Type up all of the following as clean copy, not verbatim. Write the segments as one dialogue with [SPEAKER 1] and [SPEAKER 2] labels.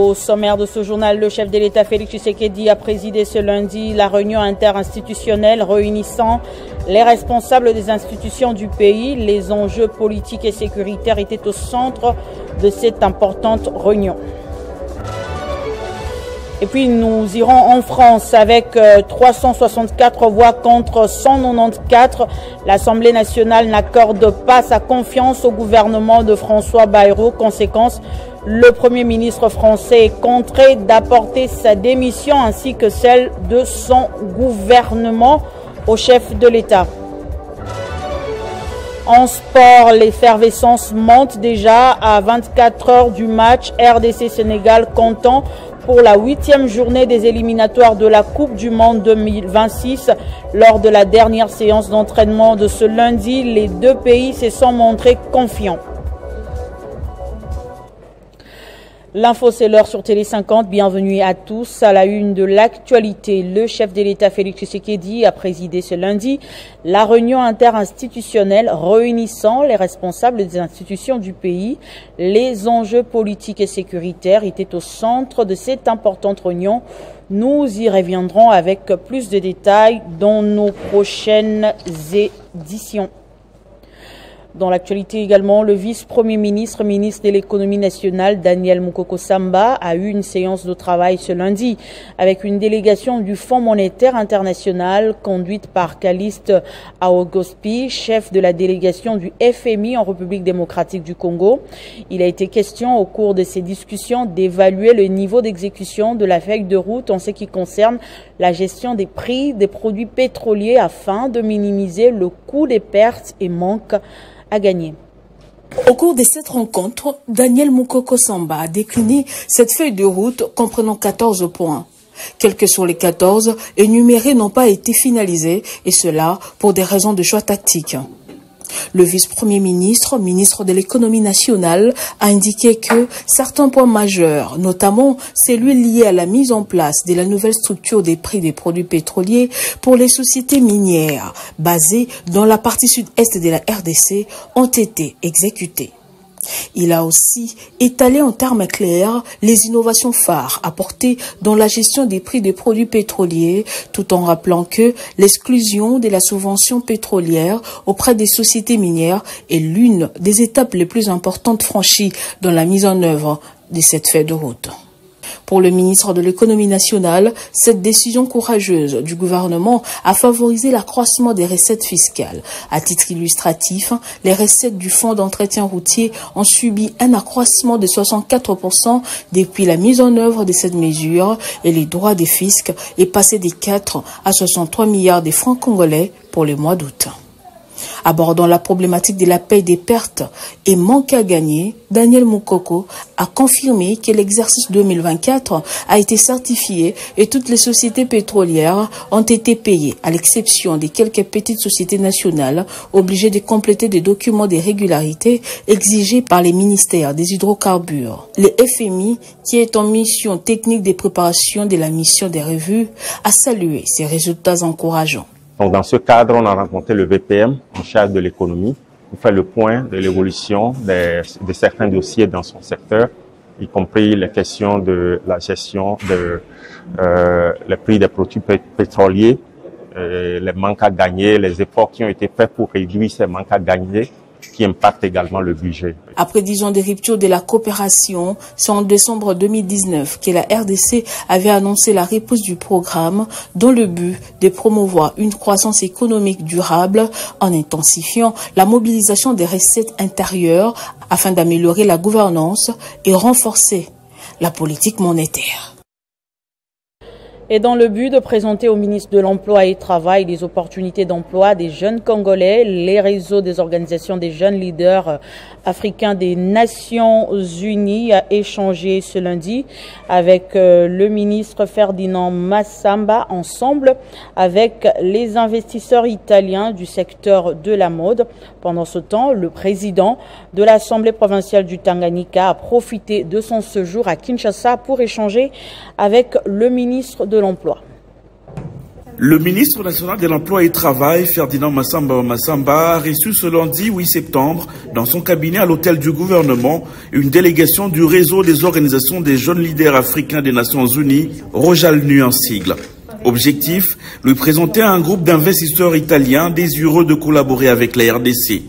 [SPEAKER 1] Au sommaire de ce journal, le chef de l'État Félix Tshisekedi a présidé ce lundi la réunion interinstitutionnelle réunissant les responsables des institutions du pays. Les enjeux politiques et sécuritaires étaient au centre de cette importante réunion. Et puis nous irons en France avec 364 voix contre 194. L'Assemblée nationale n'accorde pas sa confiance au gouvernement de François Bayrou. Conséquence, le Premier ministre français est contraint d'apporter sa démission ainsi que celle de son gouvernement au chef de l'État. En sport, l'effervescence monte déjà à 24 heures du match RDC-Sénégal comptant pour la 8e journée des éliminatoires de la Coupe du Monde 2026. Lors de la dernière séance d'entraînement de ce lundi, les deux pays se sont montrés confiants. L'info, c'est l'heure sur Télé 50. Bienvenue à tous. À la une de l'actualité, le chef de l'État Félix Tshisekedi a présidé ce lundi la réunion interinstitutionnelle réunissant les responsables des institutions du pays. Les enjeux politiques et sécuritaires étaient au centre de cette importante réunion. Nous y reviendrons avec plus de détails dans nos prochaines éditions. Dans l'actualité également, le vice-premier ministre, ministre de l'économie nationale, Daniel Mukoko Samba, a eu une séance de travail ce lundi avec une délégation du Fonds monétaire international conduite par Caliste Aogospi, chef de la délégation du FMI en République démocratique du Congo. Il a été question au cours de ces discussions d'évaluer le niveau d'exécution de la feuille de route en ce qui concerne la gestion des prix des produits pétroliers afin de minimiser le coût des pertes et manques à gagner.
[SPEAKER 2] Au cours de cette rencontre, Daniel Mukoko Samba a décliné cette feuille de route comprenant 14 points. Quelques sur les 14 énumérés n'ont pas été finalisés, et cela pour des raisons de choix tactiques. Le vice-premier ministre, ministre de l'économie nationale, a indiqué que certains points majeurs, notamment celui lié à la mise en place de la nouvelle structure des prix des produits pétroliers pour les sociétés minières basées dans la partie sud-est de la RDC, ont été exécutés. Il a aussi étalé en termes clairs les innovations phares apportées dans la gestion des prix des produits pétroliers, tout en rappelant que l'exclusion de la subvention pétrolière auprès des sociétés minières est l'une des étapes les plus importantes franchies dans la mise en œuvre de cette feuille de route. Pour le ministre de l'économie nationale, cette décision courageuse du gouvernement a favorisé l'accroissement des recettes fiscales. À titre illustratif, les recettes du fonds d'entretien routier ont subi un accroissement de 64% depuis la mise en œuvre de cette mesure et les droits des fiscs est passé de 4 à 63 milliards de francs congolais pour le mois d'août. Abordant la problématique de la paie des pertes et manque à gagner, Daniel Mukoko a confirmé que l'exercice 2024 a été certifié et toutes les sociétés pétrolières ont été payées, à l'exception de quelques petites sociétés nationales obligées de compléter des documents de régularité exigés par les ministères des hydrocarbures. Le FMI, qui est en mission technique de préparation de la mission des revues, a salué ces résultats encourageants.
[SPEAKER 3] Donc, dans ce cadre, on a rencontré le VPM en charge de l'économie pour faire le point de l'évolution de certains dossiers dans son secteur, y compris les questions de la gestion les prix des produits pétroliers, les manques à gagner, les efforts qui ont été faits pour réduire ces manques à gagner qui impactent également le budget.
[SPEAKER 2] Après 10 ans de rupture de la coopération, c'est en décembre 2019 que la RDC avait annoncé la reprise du programme dans le but de promouvoir une croissance économique durable en intensifiant la mobilisation des recettes intérieures afin d'améliorer la gouvernance et renforcer la politique monétaire.
[SPEAKER 1] Et dans le but de présenter au ministre de l'Emploi et du Travail les opportunités d'emploi des jeunes Congolais, les réseaux des organisations des jeunes leaders africains des Nations Unies a échangé ce lundi avec le ministre Ferdinand Massamba, ensemble avec les investisseurs italiens du secteur de la mode. Pendant ce temps, le président de l'Assemblée provinciale du Tanganyika a profité de son séjour à Kinshasa pour échanger avec le ministre de l'Emploi.
[SPEAKER 4] Le ministre national de l'Emploi et du Travail, Ferdinand Massamba, a reçu ce lundi 8 septembre, dans son cabinet à l'hôtel du gouvernement, une délégation du réseau des organisations des jeunes leaders africains des Nations Unies, ROJALNU en sigle. Objectif, lui présenter un groupe d'investisseurs italiens désireux de collaborer avec la RDC.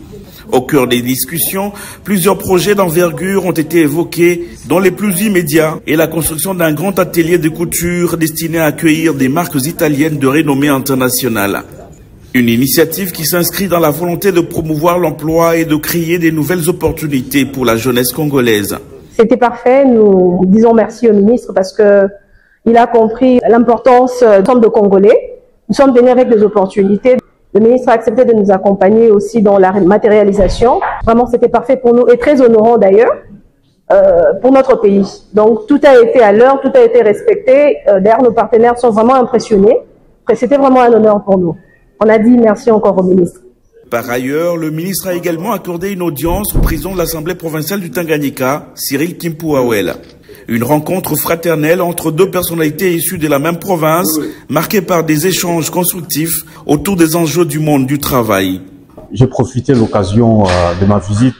[SPEAKER 4] Au cœur des discussions, plusieurs projets d'envergure ont été évoqués, dont les plus immédiats est la construction d'un grand atelier de couture destiné à accueillir des marques italiennes de renommée internationale. Une initiative qui s'inscrit dans la volonté de promouvoir l'emploi et de créer des nouvelles opportunités pour la jeunesse congolaise.
[SPEAKER 5] C'était parfait, nous disons merci au ministre parce qu'il a compris l'importance de Congolais. Nous sommes venus avec des opportunités. Le ministre a accepté de nous accompagner aussi dans la matérialisation. Vraiment, c'était parfait pour nous et très honorant d'ailleurs pour notre pays. Donc, tout a été à l'heure, tout a été respecté. D'ailleurs, nos partenaires sont vraiment impressionnés. C'était vraiment un honneur pour nous. On a dit merci encore au ministre.
[SPEAKER 4] Par ailleurs, le ministre a également accordé une audience au président de l'Assemblée provinciale du Tanganyika, Cyril Kimpuawela. Une rencontre fraternelle entre deux personnalités issues de la même province, marquée par des échanges constructifs autour des enjeux du monde du travail.
[SPEAKER 6] J'ai profité de l'occasion de ma visite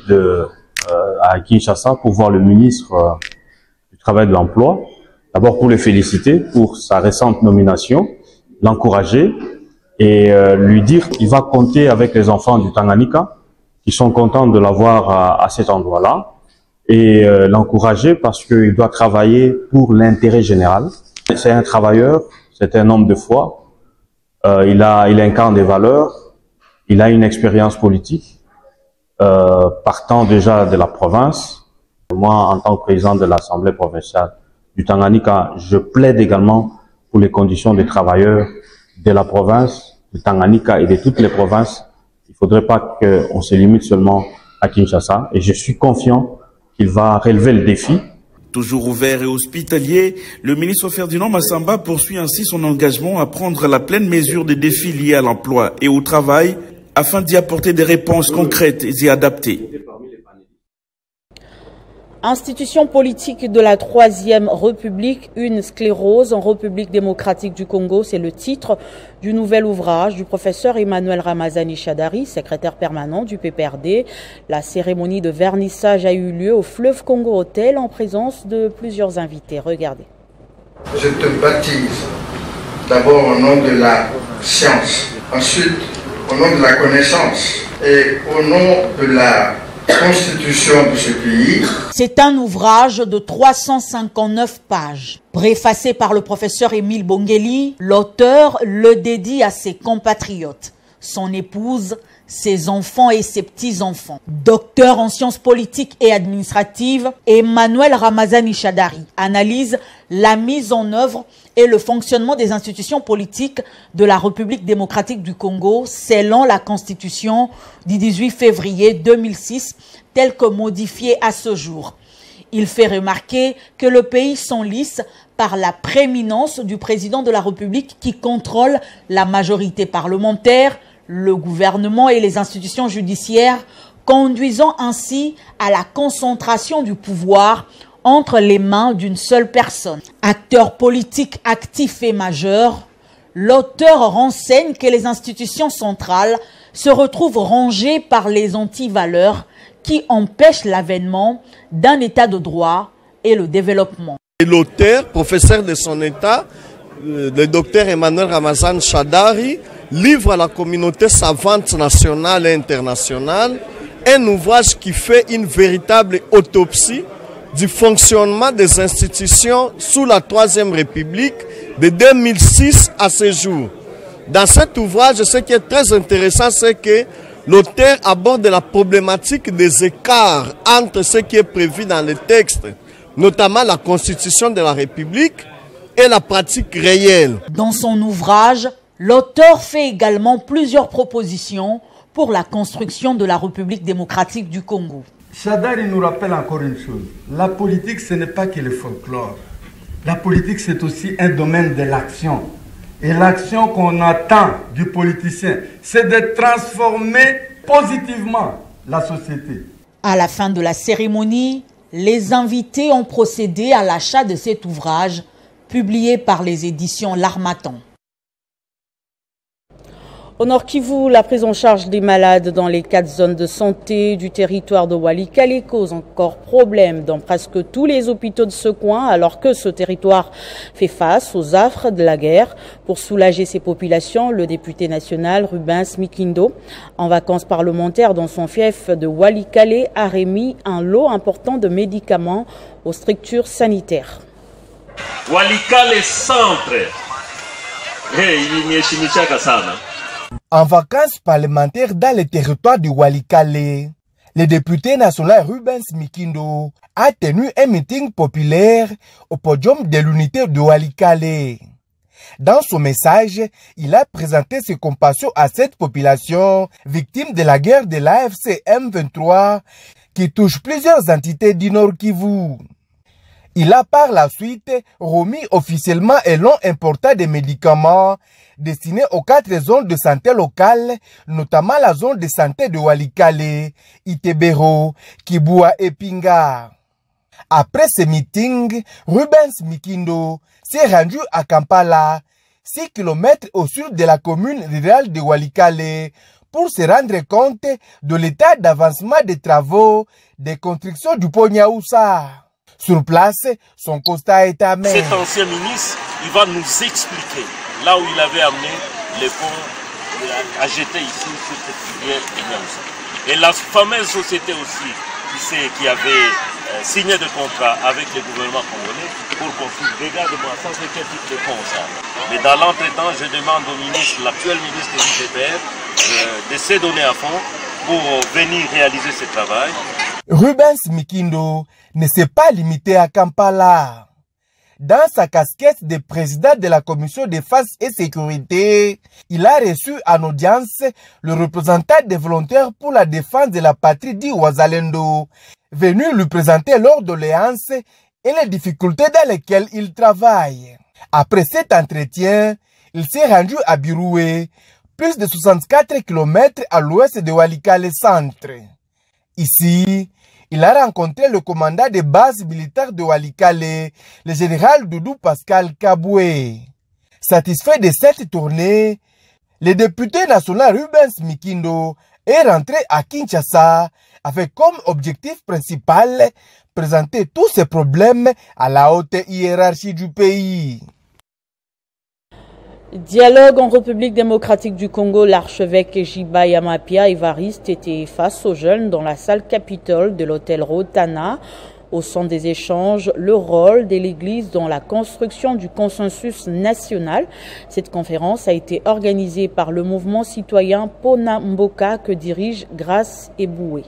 [SPEAKER 6] à Kinshasa pour voir le ministre du Travail et de l'Emploi. D'abord pour le féliciter pour sa récente nomination, l'encourager et lui dire qu'il va compter avec les enfants du Tanganyika qui sont contents de l'avoir à cet endroit-là. Et l'encourager parce qu'il doit travailler pour l'intérêt général. C'est un travailleur, c'est un homme de foi, il incarne des valeurs, il a une expérience politique, partant déjà de la province. Moi, en tant que président de l'Assemblée provinciale du Tanganyika, je plaide également pour les conditions des travailleurs de la province, du Tanganyika et de toutes les provinces. Il ne faudrait pas qu'on se limite seulement à Kinshasa et je suis confiant il va relever le défi.
[SPEAKER 4] Toujours ouvert et hospitalier, le ministre Ferdinand Massamba poursuit ainsi son engagement à prendre la pleine mesure des défis liés à l'emploi et au travail afin d'y apporter des réponses concrètes et adaptées.
[SPEAKER 1] Institution politique de la Troisième République, une sclérose en République démocratique du Congo, c'est le titre du nouvel ouvrage du professeur Emmanuel Ramazani Shadari, secrétaire permanent du PPRD. La cérémonie de vernissage a eu lieu au Fleuve Congo Hotel en présence de plusieurs invités. Regardez.
[SPEAKER 7] Je te baptise d'abord au nom de la science, ensuite au nom de la connaissance et au nom de la Constitution de ce pays.
[SPEAKER 8] C'est un ouvrage de 359 pages. Préfacé par le professeur Émile Bongeli, l'auteur le dédie à ses compatriotes, son épouse, ses enfants et ses petits-enfants. Docteur en sciences politiques et administratives, Emmanuel Ramazani Shadari analyse la mise en œuvre et le fonctionnement des institutions politiques de la République démocratique du Congo selon la Constitution du 18 février 2006, telle que modifiée à ce jour. Il fait remarquer que le pays s'enlise par la prééminence du président de la République qui contrôle la majorité parlementaire, le gouvernement et les institutions judiciaires, conduisant ainsi à la concentration du pouvoir entre les mains d'une seule personne. Acteur politique actif et majeur, l'auteur renseigne que les institutions centrales se retrouvent rongées par les antivaleurs qui empêchent l'avènement d'un état de droit et le développement.
[SPEAKER 9] L'auteur, professeur de son état, le docteur Emmanuel Ramazani Shadari, livre à la communauté savante nationale et internationale un ouvrage qui fait une véritable autopsie du fonctionnement des institutions sous la Troisième République de 2006 à ce jour. Dans cet ouvrage, ce qui est très intéressant, c'est que l'auteur aborde la problématique des écarts entre ce qui est prévu dans les textes, notamment la Constitution de la République, et la pratique réelle.
[SPEAKER 8] Dans son ouvrage, l'auteur fait également plusieurs propositions pour la construction de la République démocratique du Congo.
[SPEAKER 10] Shadari nous rappelle encore une chose. La politique, ce n'est pas que le folklore. La politique, c'est aussi un domaine de l'action. Et l'action qu'on attend du politicien, c'est de transformer positivement la société.
[SPEAKER 8] À la fin de la cérémonie, les invités ont procédé à l'achat de cet ouvrage publié par les éditions L'Harmattan.
[SPEAKER 1] Au Nord Kivu, la prise en charge des malades dans les 4 zones de santé du territoire de Walikale cause encore problème dans presque tous les hôpitaux de ce coin, alors que ce territoire fait face aux affres de la guerre. Pour soulager ces populations, le député national Rubens Mikindo, en vacances parlementaires dans son fief de Walikale, a remis un lot important de médicaments aux structures sanitaires.
[SPEAKER 11] Walikale Centre.
[SPEAKER 12] En vacances parlementaires dans le territoire du Walikale, le député national Rubens Mikindo a tenu un meeting populaire au podium de l'unité de Walikale. Dans son message, il a présenté ses compassions à cette population victime de la guerre de l'AFC M23 qui touche plusieurs entités du Nord Kivu. Il a par la suite remis officiellement un lot important de médicaments destinés aux 4 zones de santé locales, notamment la zone de santé de Walikale, Itebero, Kibua et Pinga. Après ce meeting, Rubens Mikindo s'est rendu à Kampala, 6 km au sud de la commune rurale de Walikale, pour se rendre compte de l'état d'avancement des travaux de construction du pont Nyaoussa. Sur place, son constat est amer.
[SPEAKER 11] Cet ancien ministre, il va nous expliquer là où il avait amené les ponts à jeter ici sur cette rivière de Nyaoussa. Et la fameuse société aussi qui avait signé de contrat avec le gouvernement congolais pour construire. Regarde-moi, ça c'est quel type de pont ça. Mais dans l'entretemps, je demande au ministre, l'actuel ministre de l'UDPR, de se donner à fond pour venir réaliser ce travail.
[SPEAKER 12] Rubens Mikindo ne s'est pas limité à Kampala. Dans sa casquette de président de la commission défense et sécurité, il a reçu en audience le représentant des volontaires pour la défense de la patrie dit Wazalendo, venu lui présenter leurs doléances et les difficultés dans lesquelles il travaille. Après cet entretien, il s'est rendu à Biroué, plus de 64 km à l'ouest de Walikale Centre. Ici, il a rencontré le commandant de base militaire de Walikale, le général Doudou Pascal Kaboué. Satisfait de cette tournée, le député national Rubens Mikindo est rentré à Kinshasa avec comme objectif principal présenter tous ces problèmes à la haute hiérarchie du pays.
[SPEAKER 1] Dialogue en République démocratique du Congo, l'archevêque Jiba Yamapia Évariste était face aux jeunes dans la salle Capitole de l'hôtel Rotana. Au centre des échanges, le rôle de l'Église dans la construction du consensus national. Cette conférence a été organisée par le mouvement citoyen Pona Mboka que dirige Grace Eboué.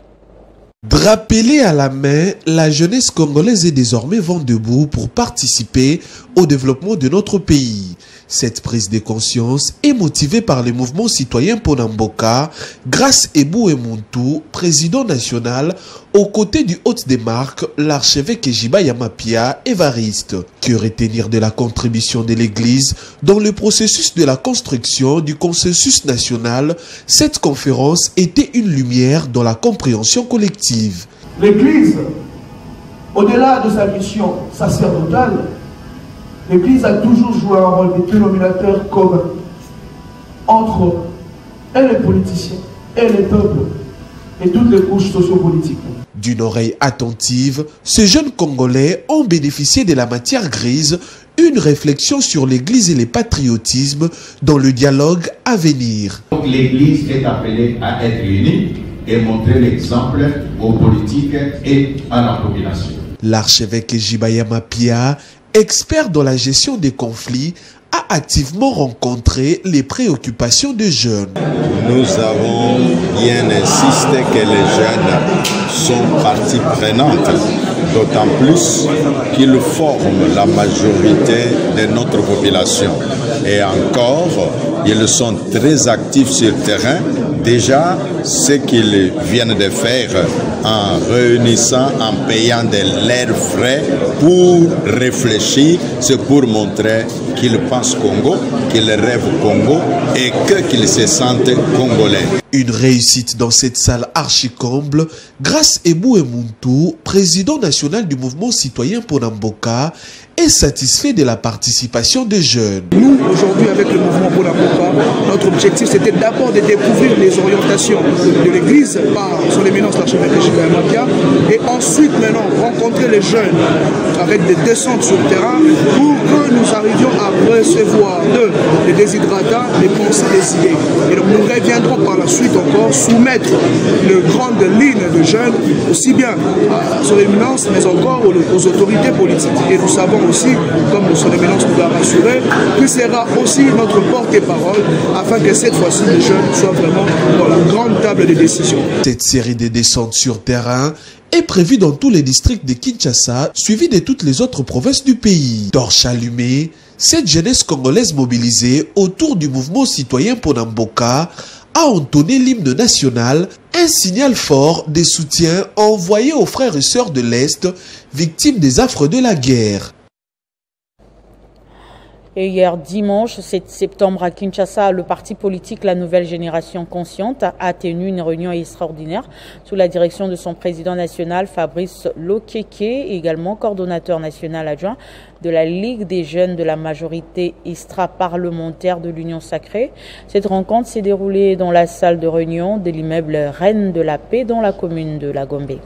[SPEAKER 13] Drapelée à la main, la jeunesse congolaise est désormais vent debout pour participer au développement de notre pays. Cette prise de conscience est motivée par le mouvement citoyen Ponamboka, Grace Eboué Muntu, président national, aux côtés du hôte des marques, l'archevêque Jiba Yamapia Évariste, que retenir de la contribution de l'Église dans le processus de la construction du consensus national. Cette conférence était une lumière dans la compréhension collective.
[SPEAKER 14] L'Église, au-delà de sa mission sacerdotale, l'Église a toujours joué un rôle de dénominateur commun entre les politiciens et les peuples et toutes les couches sociopolitiques.
[SPEAKER 13] D'une oreille attentive, ces jeunes Congolais ont bénéficié de la matière grise, une réflexion sur l'Église et le patriotisme dans le dialogue à venir.
[SPEAKER 15] L'Église est appelée à être unie et montrer l'exemple aux politiques et à la population.
[SPEAKER 13] L'archevêque Jiba Yamapia, expert dans la gestion des conflits, a activement rencontré les préoccupations des jeunes.
[SPEAKER 16] Nous avons bien insisté que les jeunes sont partie prenante, d'autant plus qu'ils forment la majorité de notre population. Et encore, ils sont très actifs sur le terrain. Déjà, ce qu'ils viennent de faire en réunissant, en payant de leurs frais pour réfléchir, c'est pour montrer qu'ils pensent Congo, qu'ils rêvent Congo et qu'ils se sentent congolais.
[SPEAKER 13] Une réussite dans cette salle archi-comble grâce à Ebou Emuntu, président national du mouvement citoyen Ponamboka, est satisfait de la participation des jeunes.
[SPEAKER 14] Nous, aujourd'hui, avec le mouvement Ponamboka, notre objectif, c'était d'abord de découvrir les orientations de l'Église par son éminence l'archevêque Gilbert Mapia, et ensuite, maintenant, rencontrer les jeunes avec des descentes sur le terrain pour que nous arrivions à recevoir des déshydratants, des pensées, des idées. Et donc, nous reviendrons par la suite encore soumettre les grandes lignes de jeunes, aussi bien à son éminence, mais encore aux autorités politiques. Et nous savons aussi, comme son éminence nous l'a rassuré, que sera aussi notre porte-parole afin que cette fois-ci les jeunes soient vraiment dans la grande table de décision.
[SPEAKER 13] Cette série de descentes sur terrain est prévue dans tous les districts de Kinshasa, suivi de toutes les autres provinces du pays. Torche allumée, cette jeunesse congolaise mobilisée autour du mouvement citoyen Ponamboka a entonné l'hymne national, un signal fort des soutiens envoyés aux frères et sœurs de l'Est, victimes des affres de la guerre.
[SPEAKER 1] Et hier dimanche 7 septembre à Kinshasa, le parti politique La Nouvelle Génération Consciente a tenu une réunion extraordinaire sous la direction de son président national Fabrice Lokeke, également coordonnateur national adjoint de la Ligue des jeunes de la majorité extra-parlementaire de l'Union sacrée. Cette rencontre s'est déroulée dans la salle de réunion de l'immeuble Reine de la Paix dans la commune de La Gombe.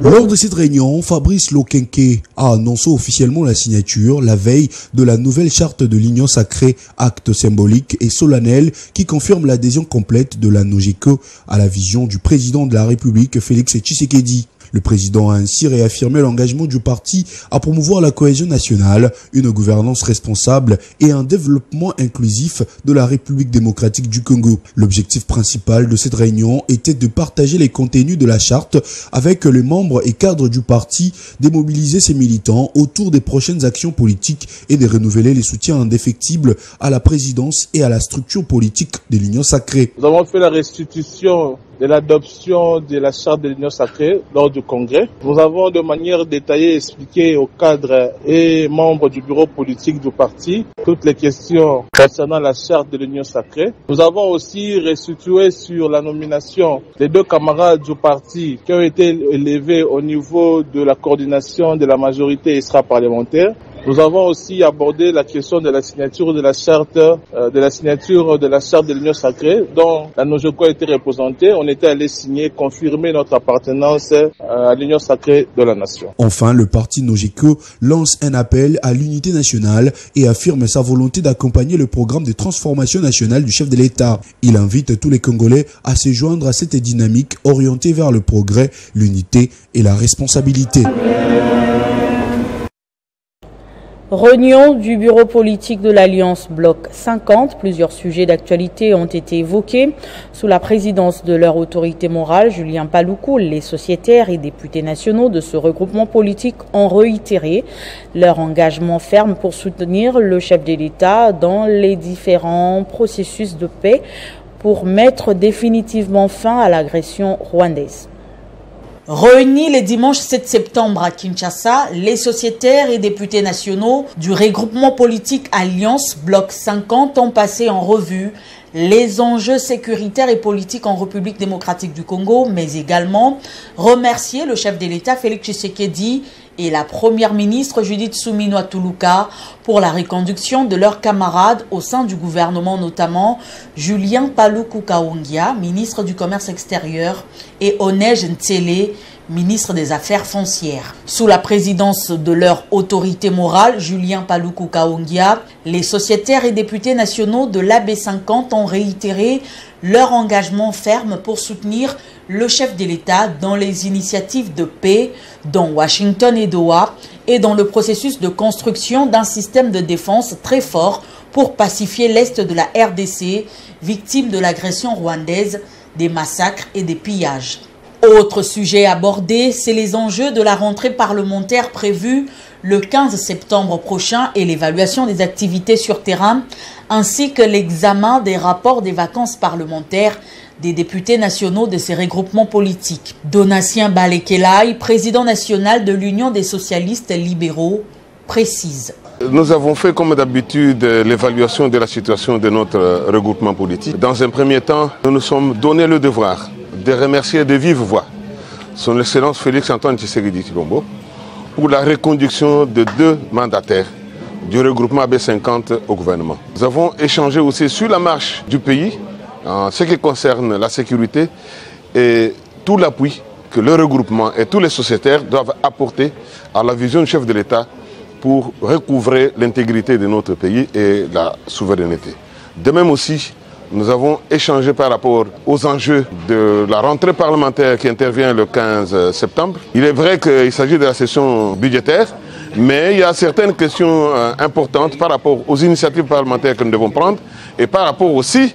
[SPEAKER 17] Lors de cette réunion, Fabrice Lokeke a annoncé officiellement la signature la veille de la nouvelle charte de l'Union sacrée, acte symbolique et solennel qui confirme l'adhésion complète de la NOGECO à la vision du président de la République Félix Tshisekedi. Le président a ainsi réaffirmé l'engagement du parti à promouvoir la cohésion nationale, une gouvernance responsable et un développement inclusif de la République démocratique du Congo. L'objectif principal de cette réunion était de partager les contenus de la charte avec les membres et cadres du parti, de mobiliser ses militants autour des prochaines actions politiques et de renouveler les soutiens indéfectibles à la présidence et à la structure politique de l'Union sacrée.
[SPEAKER 18] Nous avons fait la restitution de l'adoption de la charte de l'Union sacrée lors du congrès. Nous avons de manière détaillée expliqué aux cadres et membres du bureau politique du parti toutes les questions concernant la charte de l'Union sacrée. Nous avons aussi restitué sur la nomination des 2 camarades du parti qui ont été élevés au niveau de la coordination de la majorité extra-parlementaire. Nous avons aussi abordé la question de la signature de la charte de l'Union sacrée, dont la NOGECO a été représentée. On était allé signer, confirmer notre appartenance à l'Union sacrée de la nation.
[SPEAKER 17] Enfin, le parti NOGECO lance un appel à l'unité nationale et affirme sa volonté d'accompagner le programme de transformation nationale du chef de l'État. Il invite tous les Congolais à se joindre à cette dynamique orientée vers le progrès, l'unité et la responsabilité.
[SPEAKER 1] Réunion du bureau politique de l'Alliance Bloc 50. Plusieurs sujets d'actualité ont été évoqués. Sous la présidence de leur autorité morale, Julien Paluku, les sociétaires et députés nationaux de ce regroupement politique ont réitéré leur engagement ferme pour soutenir le chef de l'État dans les différents processus de paix pour mettre définitivement fin à l'agression rwandaise.
[SPEAKER 8] Réunis le dimanche 7 septembre à Kinshasa, les sociétaires et députés nationaux du regroupement politique Alliance Bloc 50 ont passé en revue les enjeux sécuritaires et politiques en République démocratique du Congo, mais également remercier le chef de l'État Félix Tshisekedi et la première ministre Judith Suminwa Tuluka pour la reconduction de leurs camarades au sein du gouvernement, notamment Julien Paluku Kaongia, ministre du Commerce extérieur, et Onej Ntsele, ministre des Affaires foncières. Sous la présidence de leur autorité morale, Julien Paluku Kaongia, les sociétaires et députés nationaux de l'AB50 ont réitéré leur engagement ferme pour soutenir le chef de l'État dans les initiatives de paix dont Washington et Doha et dans le processus de construction d'un système de défense très fort pour pacifier l'Est de la RDC, victime de l'agression rwandaise, des massacres et des pillages. Autre sujet abordé, c'est les enjeux de la rentrée parlementaire prévue le 15 septembre prochain et l'évaluation des activités sur terrain, ainsi que l'examen des rapports des vacances parlementaires des députés nationaux de ces regroupements politiques. Donatien Balekelai, président national de l'Union des socialistes libéraux, précise.
[SPEAKER 19] Nous avons fait comme d'habitude l'évaluation de la situation de notre regroupement politique. Dans un premier temps, nous nous sommes donné le devoir de remercier de vive voix Son Excellence Félix Antoine Tshisekedi Tshilombo pour la reconduction de 2 mandataires du regroupement AB50 au gouvernement. Nous avons échangé aussi sur la marche du pays en ce qui concerne la sécurité et tout l'appui que le regroupement et tous les sociétaires doivent apporter à la vision du chef de l'État pour recouvrer l'intégrité de notre pays et la souveraineté. De même aussi, nous avons échangé par rapport aux enjeux de la rentrée parlementaire qui intervient le 15 septembre. Il est vrai qu'il s'agit de la session budgétaire, mais il y a certaines questions importantes par rapport aux initiatives parlementaires que nous devons prendre et par rapport aussi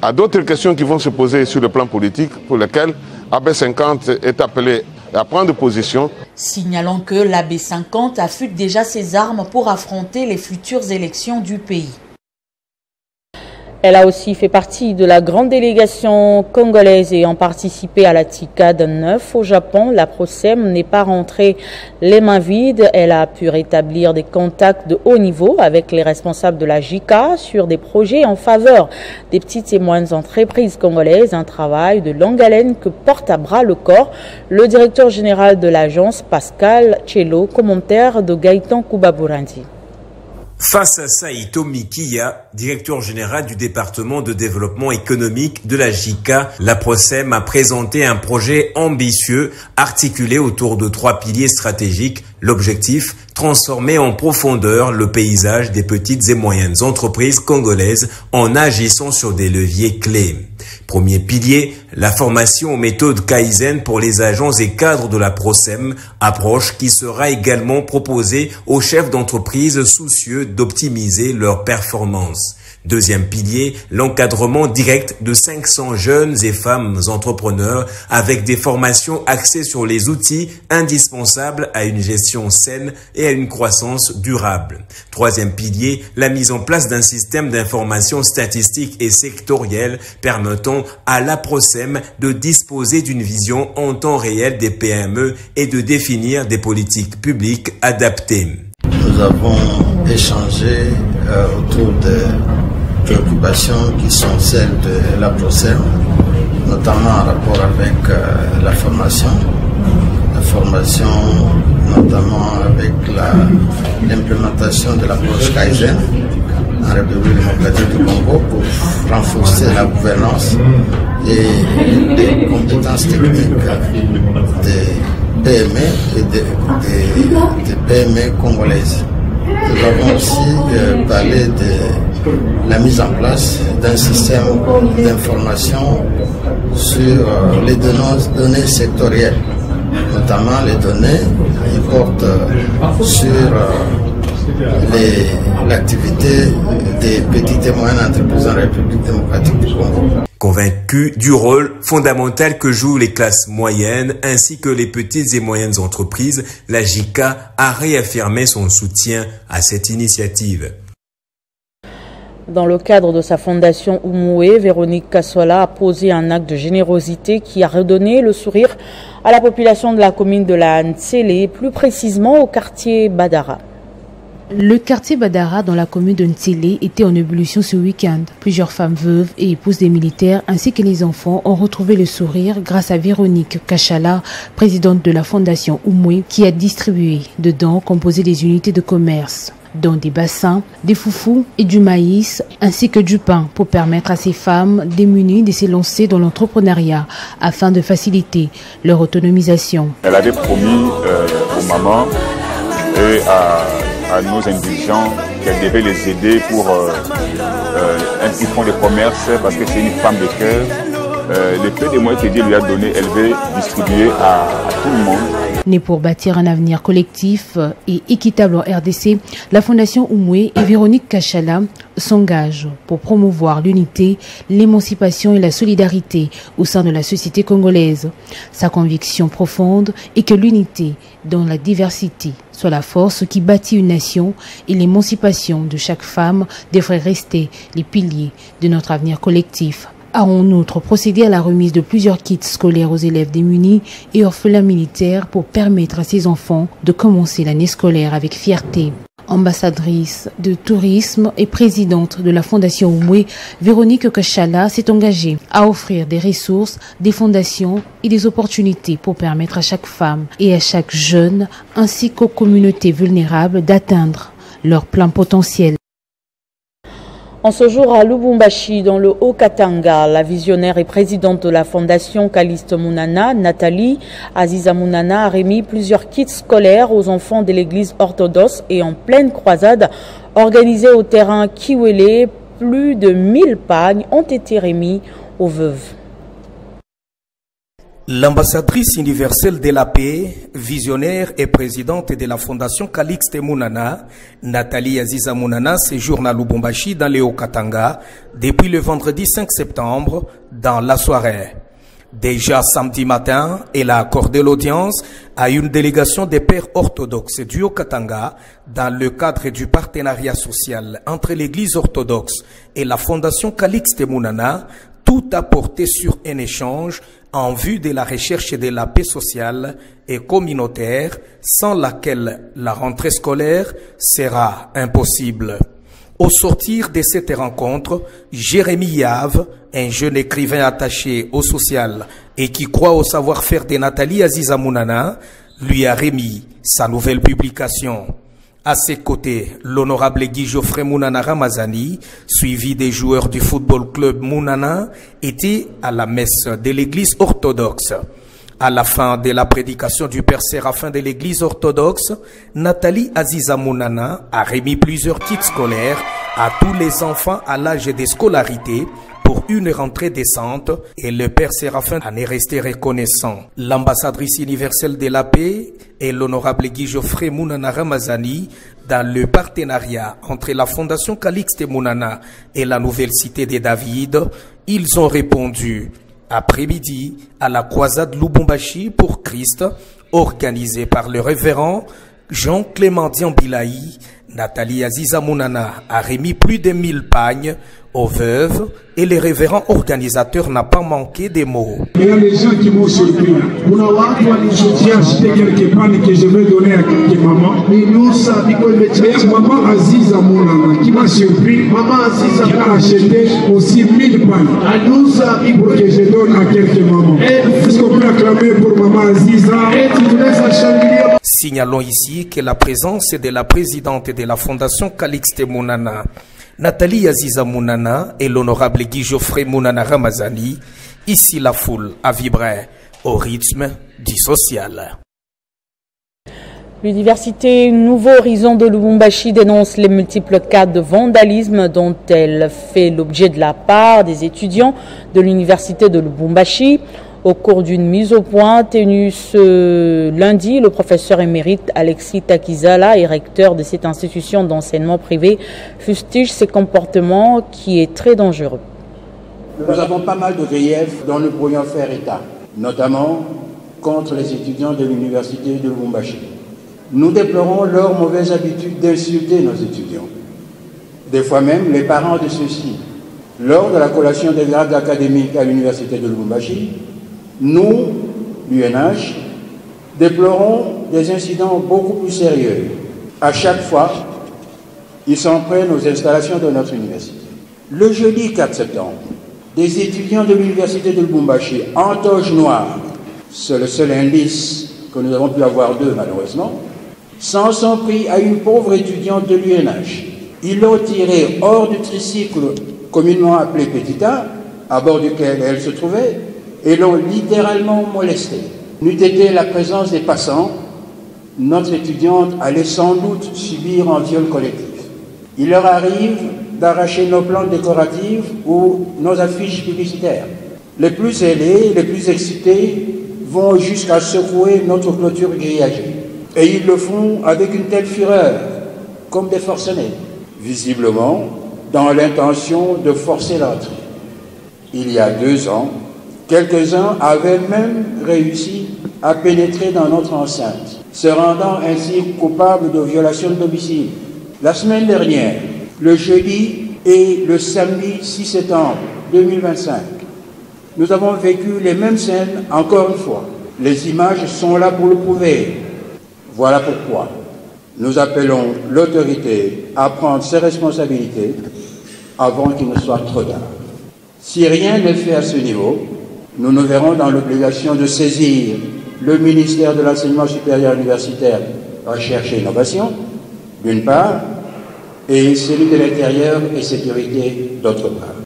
[SPEAKER 19] à d'autres questions qui vont se poser sur le plan politique pour lesquelles AB50 est appelé à prendre position.
[SPEAKER 8] Signalons que l'AB50 affûte déjà ses armes pour affronter les futures élections du pays.
[SPEAKER 1] Elle a aussi fait partie de la grande délégation congolaise ayant participé à la TICAD 9 au Japon. La PROSEM n'est pas rentrée les mains vides. Elle a pu rétablir des contacts de haut niveau avec les responsables de la JICA sur des projets en faveur des petites et moyennes entreprises congolaises. Un travail de longue haleine que porte à bras le corps le directeur général de l'agence, Pascal Tchelo. Commentaire de Gaëtan Koubabourandi.
[SPEAKER 20] Face à Saito Mikiya, directeur général du département de développement économique de la JICA, la PROSEM a présenté un projet ambitieux articulé autour de 3 piliers stratégiques. L'objectif, transformer en profondeur le paysage des petites et moyennes entreprises congolaises en agissant sur des leviers clés. Premier pilier, la formation aux méthodes Kaizen pour les agents et cadres de la PROSEM, approche qui sera également proposée aux chefs d'entreprise soucieux d'optimiser leurs performances. Deuxième pilier, l'encadrement direct de 500 jeunes et femmes entrepreneurs avec des formations axées sur les outils indispensables à une gestion saine et à une croissance durable. Troisième pilier, la mise en place d'un système d'information statistique et sectorielle permettant à la PROSEM de disposer d'une vision en temps réel des PME et de définir des politiques publiques adaptées.
[SPEAKER 21] Nous avons échangé autour de préoccupations qui sont celles de la PROSEM, notamment en rapport avec la formation notamment avec l'implémentation de l'approche Kaizen en République démocratique du Congo pour renforcer la gouvernance et les compétences techniques des PME et des PME congolaises. Nous avons aussi parlé de la mise en place d'un système d'information sur les données sectorielles, notamment les données qui portent sur l'activité des petites et moyennes entreprises en République démocratique du Congo.
[SPEAKER 20] Convaincu du rôle fondamental que jouent les classes moyennes ainsi que les petites et moyennes entreprises, la JICA a réaffirmé son soutien à cette initiative.
[SPEAKER 1] Dans le cadre de sa fondation Umwe, Véronique Kassola a posé un acte de générosité qui a redonné le sourire à la population de la commune de la Ntsélé, plus précisément au quartier Badara.
[SPEAKER 22] Le quartier Badara dans la commune de Ntsélé était en ébullition ce week-end. Plusieurs femmes veuves et épouses des militaires ainsi que les enfants ont retrouvé le sourire grâce à Véronique Kassola, présidente de la fondation Umwe, qui a distribué dedans composé des unités de commerce, dont des bassins, des foufous et du maïs, ainsi que du pain pour permettre à ces femmes démunies de se lancer dans l'entrepreneuriat afin de faciliter leur autonomisation.
[SPEAKER 23] Elle avait promis aux mamans et à nos indigents qu'elle devait les aider pour un petit fonds de commerce parce que c'est une femme de cœur. Le peu de moyens que Dieu lui a donné, elle veut distribuer à tout le monde.
[SPEAKER 22] Née pour bâtir un avenir collectif et équitable en RDC, la Fondation Umwe et Véronique Kassola s'engagent pour promouvoir l'unité, l'émancipation et la solidarité au sein de la société congolaise. Sa conviction profonde est que l'unité dans la diversité soit la force qui bâtit une nation et l'émancipation de chaque femme devrait rester les piliers de notre avenir collectif. A en outre procédé à la remise de plusieurs kits scolaires aux élèves démunis et orphelins militaires pour permettre à ces enfants de commencer l'année scolaire avec fierté. Ambassadrice de tourisme et présidente de la Fondation Oumoué, Véronique Kachala s'est engagée à offrir des ressources, des fondations et des opportunités pour permettre à chaque femme et à chaque jeune, ainsi qu'aux communautés vulnérables, d'atteindre leur plein potentiel.
[SPEAKER 1] En ce jour à Lubumbashi, dans le Haut-Katanga, la visionnaire et présidente de la Fondation Calixte Mounana, Nathalie Aziza Mounana, a remis plusieurs kits scolaires aux enfants de l'église orthodoxe et en pleine croisade organisée au terrain Kiwele. Plus de 1000 pagnes ont été remis aux veuves.
[SPEAKER 2] L'ambassadrice universelle de la paix, visionnaire et présidente de la Fondation Calixte Mounana, Nathalie Aziza Mounana, séjourne à Lubumbashi dans le Haut-Katanga depuis le vendredi 5 septembre dans la soirée. Déjà samedi matin, elle a accordé l'audience à une délégation des pères orthodoxes du Haut-Katanga dans le cadre du partenariat social entre l'église orthodoxe et la Fondation Calixte Mounana, tout a porté sur un échange en vue de la recherche de la paix sociale et communautaire, sans laquelle la rentrée scolaire sera impossible. Au sortir de cette rencontre, Jérémy Yave, un jeune écrivain attaché au social et qui croit au savoir-faire de Nathalie Aziza Mounana, lui a remis sa nouvelle publication. À ses côtés, l'honorable Guy Geoffrey Mounana Ramazani, suivi des joueurs du football club Mounana, était à la messe de l'église orthodoxe. À la fin de la prédication du père Séraphin de l'église orthodoxe, Nathalie Aziza Mounana a remis plusieurs kits scolaires à tous les enfants à l'âge de scolarité pour une rentrée décente, et le père Séraphin en est resté reconnaissant. L'ambassadrice universelle de la paix et l'honorable Guy Geoffrey Mounana Ramazani, dans le partenariat entre la Fondation Calixte Mounana et la Nouvelle Cité de David, ils ont répondu après-midi à la croisade Lubumbashi pour Christ, organisée par le révérend Jean-Clément Diambilaï. Nathalie Aziza Mounana a remis plus de 1000 pagnes aux veuves et le révérend organisateur n'a pas manqué des mots.
[SPEAKER 3] Il y a des gens qui m'ont surpris. Pour avoir j'ai acheté quelques pagnes que je vais donner à quelques mamans. Mais nous, ça, maman Aziza Mounana qui m'a surpris. Maman Aziza qui a acheté aussi 1000 pagnes. Nous, ça, pour que je donne à quelques mamans. Est-ce qu'on peut acclamer pour maman Aziza?
[SPEAKER 2] Signalons ici que la présence de la présidente de la Fondation Calixte Mounana, Nathalie Aziza Mounana, et l'honorable Guy Geoffrey Mounana Ramazani, ici la foule a vibré au rythme du social.
[SPEAKER 1] L'université Nouveau Horizon de Lubumbashi dénonce les multiples cas de vandalisme dont elle fait l'objet de la part des étudiants de l'université de Lubumbashi. Au cours d'une mise au point tenue ce lundi, le professeur émérite Alexis Takizala et recteur de cette institution d'enseignement privé fustige ces comportements qui est très dangereux.
[SPEAKER 5] Nous avons pas mal de griefs dont nous pourrions faire état, notamment contre les étudiants de l'université de Lubumbashi. Nous déplorons leur mauvaise habitude d'insulter nos étudiants. Des fois même les parents de ceux-ci. Lors de la collation des grades académiques à l'université de Lubumbashi, nous, l'UNH, déplorons des incidents beaucoup plus sérieux. À chaque fois, ils s'en prennent aux installations de notre université. Le jeudi 4 septembre, des étudiants de l'université de Lubumbashi, en toge noire, c'est le seul indice que nous avons pu avoir d'eux malheureusement, s'en sont pris à une pauvre étudiante de l'UNH. Ils l'ont tirée hors du tricycle communément appelé Petita, à bord duquel elle se trouvait, et l'ont littéralement molestée. N'eût été la présence des passants, notre étudiante allait sans doute subir un viol collectif. Il leur arrive d'arracher nos plantes décoratives ou nos affiches publicitaires. Les plus zélés, les plus excités vont jusqu'à secouer notre clôture grillagée. Et ils le font avec une telle fureur, comme des forcenés, visiblement dans l'intention de forcer l'entrée. Il y a 2 ans, quelques-uns avaient même réussi à pénétrer dans notre enceinte, se rendant ainsi coupables de violation de domicile. La semaine dernière, le jeudi et le samedi 6 septembre 2025, nous avons vécu les mêmes scènes encore une fois. Les images sont là pour le prouver. Voilà pourquoi Nous appelons l'autorité à prendre ses responsabilités avant qu'il ne soit trop tard. Si rien n'est fait à ce niveau, nous nous verrons dans l'obligation de saisir le ministère de l'Enseignement supérieur universitaire, Recherche et Innovation, d'une part, et celui de l'Intérieur et Sécurité, d'autre part.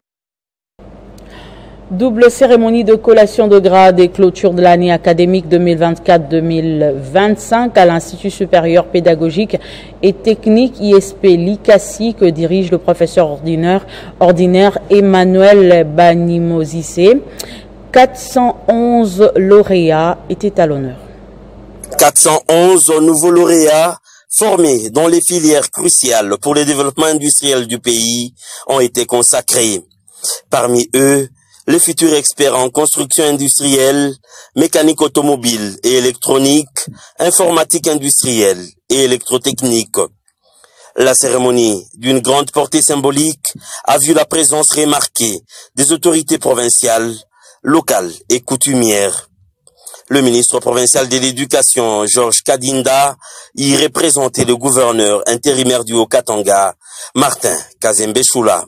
[SPEAKER 1] Double cérémonie de collation de grade et clôture de l'année académique 2024-2025 à l'Institut supérieur pédagogique et technique ISP l'ICASI que dirige le professeur ordinaire Emmanuel Banimozissé. 411 lauréats étaient à l'honneur.
[SPEAKER 4] 411 nouveaux lauréats formés dans les filières cruciales pour le développement industriel du pays ont été consacrés. Parmi eux, les futurs experts en construction industrielle, mécanique automobile et électronique, informatique industrielle et électrotechnique. La cérémonie, d'une grande portée symbolique, a vu la présence remarquée des autorités provinciales, locales et coutumières. Le ministre provincial de l'Éducation, Georges Kadinda, y représentait le gouverneur intérimaire du Haut-Katanga, Martin Kazembe-Choula.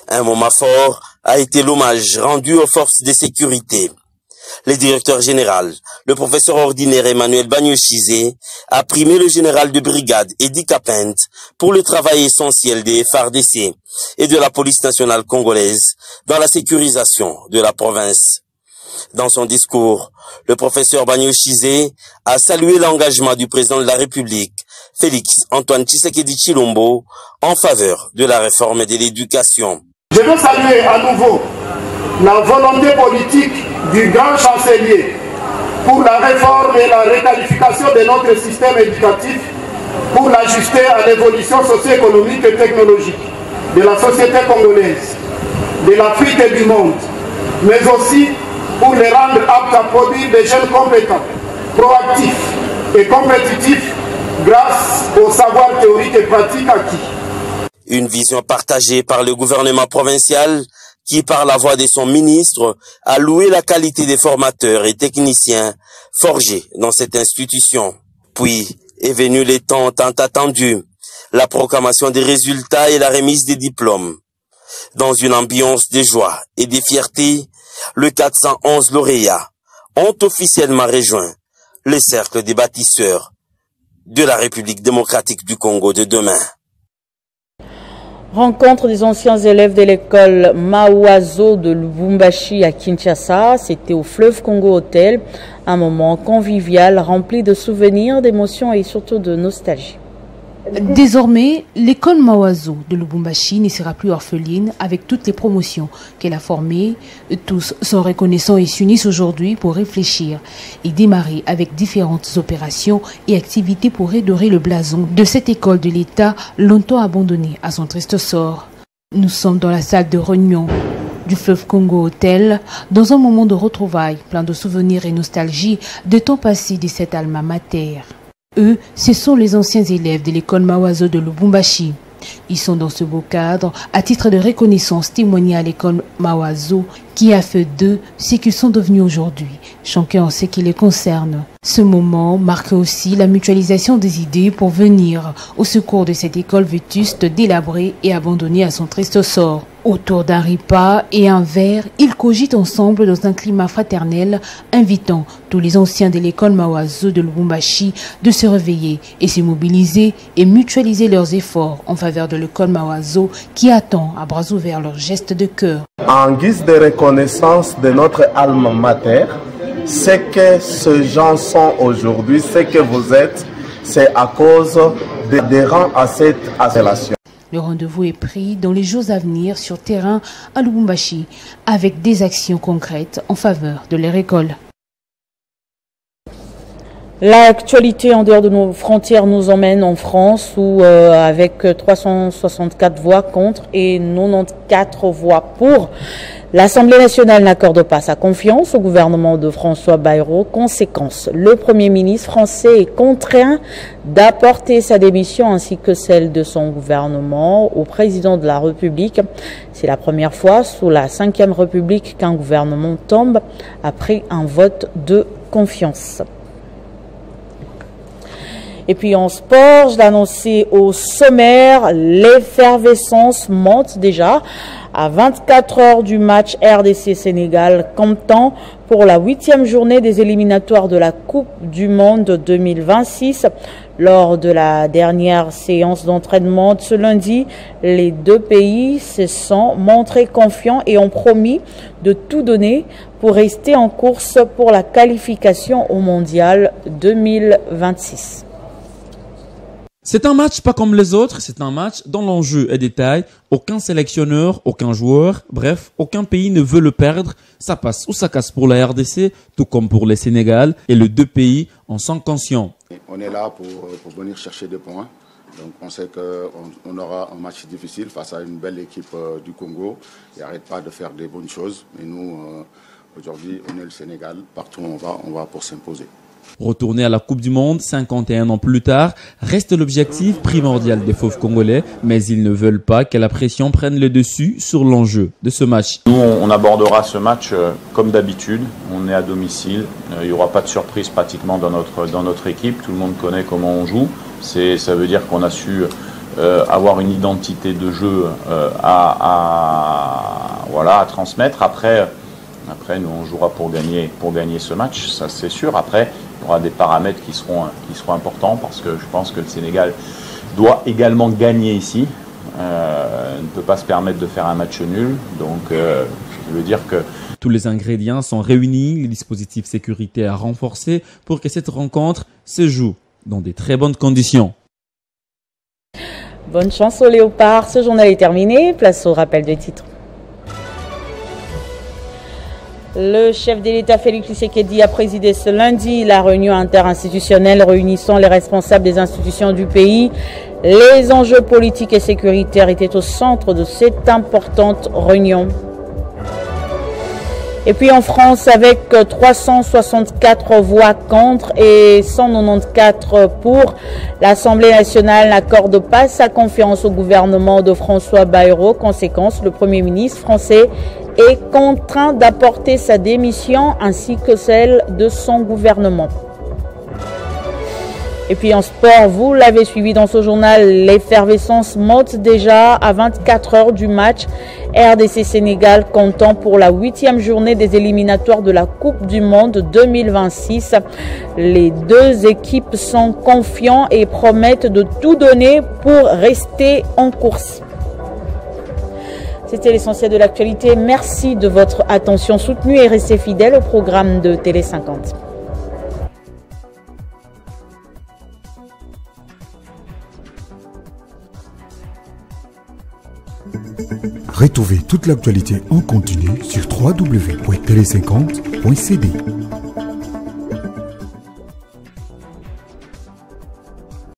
[SPEAKER 4] Un moment fort a été l'hommage rendu aux forces de sécurité. Le directeur général, le professeur ordinaire Emmanuel Banimozissé, a primé le général de brigade Eddie Kapent pour le travail essentiel des FARDC et de la police nationale congolaise dans la sécurisation de la province. Dans son discours, le professeur Banimozissé a salué l'engagement du président de la République, Félix Antoine Tshisekedi Tshilombo, en faveur de la réforme de l'éducation.
[SPEAKER 6] Je veux saluer à nouveau la volonté politique du grand chancelier pour la réforme et la requalification de notre système éducatif pour l'ajuster à l'évolution socio-économique et technologique de la société congolaise, de l'Afrique et du monde, mais aussi pour les rendre aptes à produire des jeunes compétents, proactifs et compétitifs grâce au savoir théorique et pratique acquis.
[SPEAKER 4] Une vision partagée par le gouvernement provincial qui, par la voix de son ministre, a loué la qualité des formateurs et techniciens forgés dans cette institution. Puis est venu le temps tant attendu, la proclamation des résultats et la remise des diplômes. Dans une ambiance de joie et de fierté, les 411 lauréats ont officiellement rejoint le cercle des bâtisseurs de la République démocratique du Congo de demain.
[SPEAKER 1] Rencontre des anciens élèves de l'école Mawazo de Lubumbashi à Kinshasa, c'était au Fleuve Congo Hotel, un moment convivial rempli de souvenirs, d'émotions et surtout de nostalgie.
[SPEAKER 22] Désormais, l'école Mawazo de Lubumbashi ne sera plus orpheline avec toutes les promotions qu'elle a formées. Tous sont reconnaissants et s'unissent aujourd'hui pour réfléchir et démarrer avec différentes opérations et activités pour redorer le blason de cette école de l'État longtemps abandonnée à son triste sort. Nous sommes dans la salle de réunion du Fleuve Congo Hotel, dans un moment de retrouvailles plein de souvenirs et nostalgie de temps passés de cette alma mater. Eux, ce sont les anciens élèves de l'école Mawazo de Lubumbashi. Ils sont dans ce beau cadre, à titre de reconnaissance témoignée à l'école Mawazo, qui a fait d'eux ce qu'ils sont devenus aujourd'hui, chacun en ce qui les concerne. Ce moment marque aussi la mutualisation des idées pour venir au secours de cette école vétuste, délabrée et abandonnée à son triste sort. Autour d'un repas et un verre, ils cogitent ensemble dans un climat fraternel, invitant tous les anciens de l'école Mawazo de Lubumbashi de se réveiller et se mobiliser et mutualiser leurs efforts en faveur de l'école Mawazo qui attend à bras ouverts leurs gestes de cœur.
[SPEAKER 10] En guise de reconnaissance de notre alma mater, ce que ces gens sont aujourd'hui, ce que vous êtes, c'est à cause des rangs à cette appellation.
[SPEAKER 22] Le rendez-vous est pris dans les jours à venir sur terrain à Lubumbashi avec des actions concrètes en faveur de leur école.
[SPEAKER 1] L'actualité en dehors de nos frontières nous emmène en France où avec 364 voix contre et 94 voix pour, l'Assemblée nationale n'accorde pas sa confiance au gouvernement de François Bayrou. Conséquence, le Premier ministre français est contraint d'apporter sa démission ainsi que celle de son gouvernement au président de la République. C'est la première fois sous la Ve République qu'un gouvernement tombe après un vote de confiance. Et puis en sport, je l'ai annoncé au sommaire, l'effervescence monte déjà à 24 heures du match RDC-Sénégal, comptant pour la 8e journée des éliminatoires de la Coupe du Monde 2026. Lors de la dernière séance d'entraînement de ce lundi, les deux pays se sont montrés confiants et ont promis de tout donner pour rester en course pour la qualification au Mondial 2026.
[SPEAKER 7] C'est un match pas comme les autres, c'est un match dont l'enjeu est détail. Aucun sélectionneur, aucun joueur, bref, aucun pays ne veut le perdre. Ça passe ou ça casse pour la RDC, tout comme pour le Sénégal, et les deux pays en sont conscients.
[SPEAKER 9] On est là pour venir chercher des points. Donc on sait qu'on aura un match difficile face à une belle équipe du Congo. Ils n'arrêtent pas de faire des bonnes choses. Mais nous, aujourd'hui, on est le Sénégal. Partout où on va pour s'imposer.
[SPEAKER 7] Retourner à la Coupe du Monde 51 ans plus tard reste l'objectif primordial des fauves congolais, mais ils ne veulent pas que la pression prenne le dessus sur l'enjeu de ce match.
[SPEAKER 11] Nous, on abordera ce match comme d'habitude. On est à domicile. Il n'y aura pas de surprise pratiquement dans notre équipe. Tout le monde connaît comment on joue. Ça veut dire qu'on a su avoir une identité de jeu à transmettre. Après, nous, on jouera pour gagner ce match, ça c'est sûr. Après, il y aura des paramètres qui seront importants parce que je pense que le Sénégal doit également gagner ici. Ne peut pas se permettre de faire un match nul. Donc, je veux dire que...
[SPEAKER 7] Tous les ingrédients sont réunis, les dispositifs sécuritaires renforcés pour que cette rencontre se joue dans de très bonnes conditions.
[SPEAKER 1] Bonne chance aux Léopards. Ce journal est terminé. Place au rappel des titres. Le chef de l'État Félix Tshisekedi a présidé ce lundi la réunion interinstitutionnelle réunissant les responsables des institutions du pays. Les enjeux politiques et sécuritaires étaient au centre de cette importante réunion. Et puis en France, avec 364 voix contre et 194 pour, l'Assemblée nationale n'accorde pas sa confiance au gouvernement de François Bayrou. Conséquence, le Premier ministre français est contraint d'apporter sa démission ainsi que celle de son gouvernement. Et puis en sport, vous l'avez suivi dans ce journal, l'effervescence monte déjà à 24 heures du match RDC-Sénégal, comptant pour la 8e journée des éliminatoires de la Coupe du Monde 2026. Les deux équipes sont confiants et promettent de tout donner pour rester en course. C'était l'essentiel de l'actualité. Merci de votre attention soutenue et restez fidèles au programme de Télé 50.
[SPEAKER 24] Retrouvez toute l'actualité en continu sur www.tele50.cd.